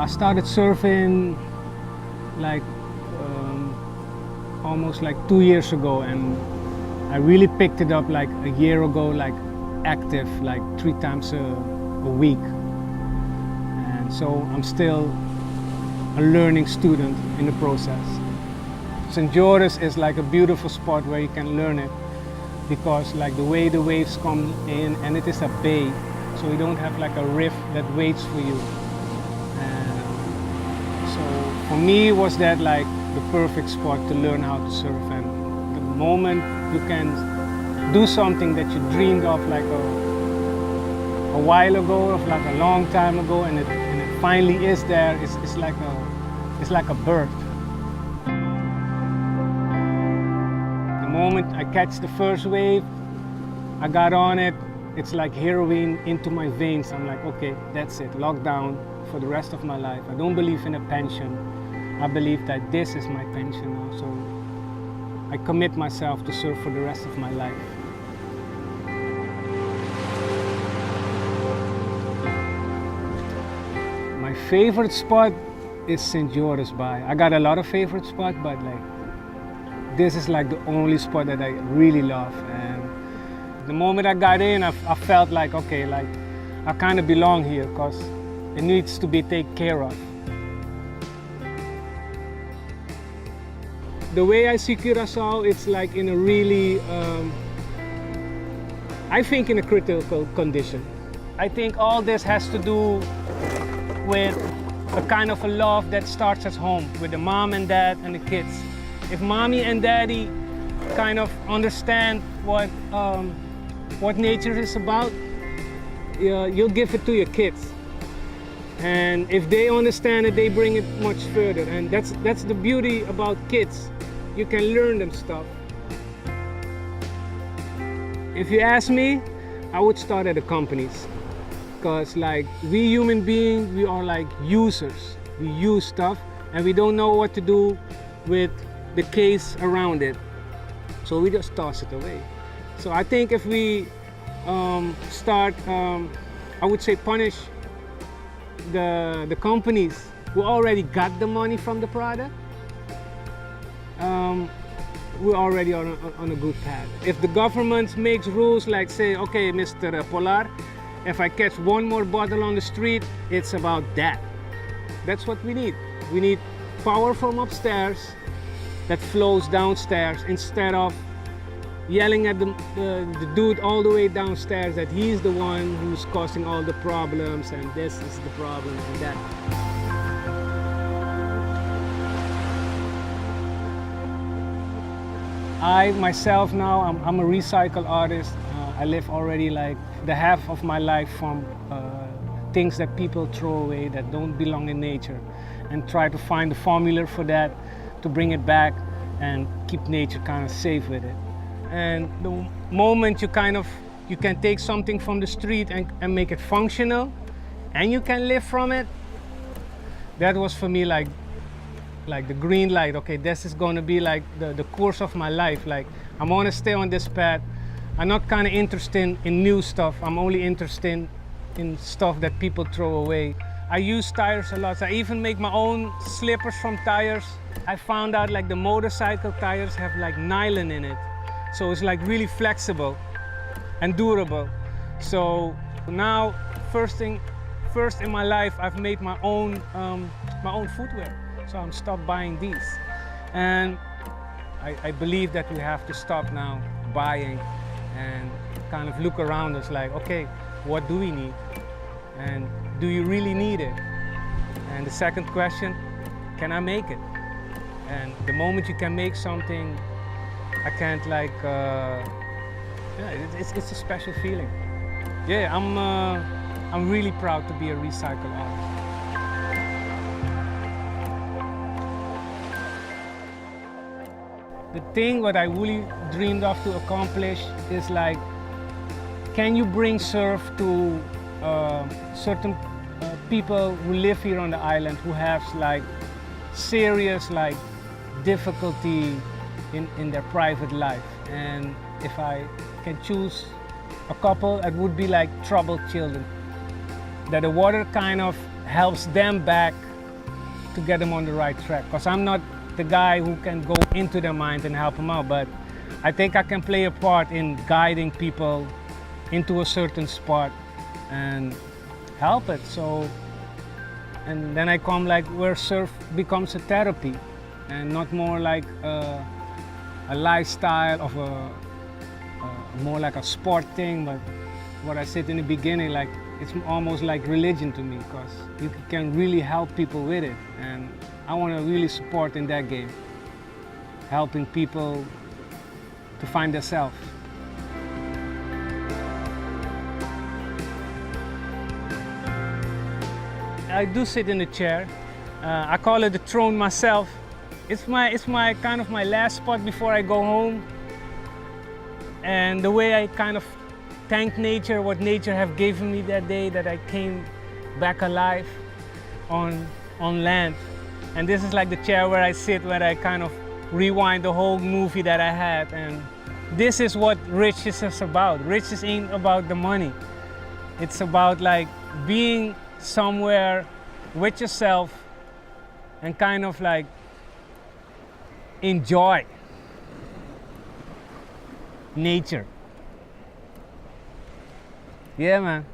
started surfing like almost like 2 years ago, and I really picked it up like a year ago, like active, like 3 times a week. And so I'm still a learning student in the process. St. Joris is like a beautiful spot where you can learn it, because like the way the waves come in, and it is a bay, so you don't have like a reef that waits for you. And so for me was that like the perfect spot to learn how to surf. And the moment you can do something that you dreamed of like a while ago, of like a long time ago, and it finally is there, it's like a birth. The moment I catch the first wave, I got on it, it's like heroin into my veins. I'm like, okay, that's it, locked down for the rest of my life. I don't believe in a pension. I believe that this is my pension now, so I commit myself to surf for the rest of my life. My favorite spot is St. Joris Bay. I got a lot of favorite spots, but like this is like the only spot that I really love. And the moment I got in, I felt like, okay, like I kind of belong here, because it needs to be taken care of. The way I see Curaçao, it's like in a really, I think in a critical condition. I think all this has to do with a kind of a love that starts at home, with the mom and dad and the kids. If mommy and daddy kind of understand what nature is about, you'll give it to your kids. And if they understand it, they bring it much further. And that's the beauty about kids. You can learn them stuff. If you ask me, I would start at the companies. Because like we human beings, we are like users. We use stuff and we don't know what to do with the case around it. So we just toss it away. So I think if we start, I would say punish the companies who already got the money from the product, we're already on a good path. If the government makes rules like say, okay, Mr. Polar, if I catch one more bottle on the street, it's about that. That's what we need. We need power from upstairs that flows downstairs, instead of yelling at the dude all the way downstairs that he's the one who's causing all the problems and this is the problem and that. I myself now, I'm a recycle artist. I live already like the half of my life from things that people throw away that don't belong in nature, and try to find the formula for that, to bring it back and keep nature kind of safe with it. And the moment you can take something from the street and make it functional, and you can live from it, that was for me like the green light. Okay, this is going to be like the course of my life. Like I'm going to stay on this path. I'm not kind of interested in new stuff. I'm only interested in stuff that people throw away. I use tires a lot. So I even make my own slippers from tires. I found out like the motorcycle tires have like nylon in it. So it's like really flexible and durable. So now, first in my life, I've made my own footwear. So I'm stopped buying these. And I believe that we have to stop now buying and kind of look around us like, okay, what do we need? And do you really need it? And the second question, can I make it? And the moment you can make something, I can't like, it's a special feeling. Yeah, I'm really proud to be a recycle artist. The thing what I really dreamed of to accomplish is like, can you bring surf to certain people who live here on the island who have like serious like difficulty in their private life? And if I can choose a couple, it would be like troubled children, that the water kind of helps them back to get them on the right track. Because I'm not the guy who can go into their minds and help them out, but I think I can play a part in guiding people into a certain spot and help it. So, and then I come like where surf becomes a therapy and not more like a lifestyle of more like a sport thing. But what I said in the beginning, like it's almost like religion to me, because you can really help people with it, and I want to really support in that game, helping people to find themselves. I do sit in the chair. I call it the throne myself. It's my kind of my last spot before I go home. And the way I kind of thank nature, what nature have given me that day that I came back alive on land. And this is like the chair where I sit, where I kind of rewind the whole movie that I had. And this is what riches is about. Riches ain't about the money. It's about like being somewhere with yourself and kind of like enjoy nature. Yeah, man.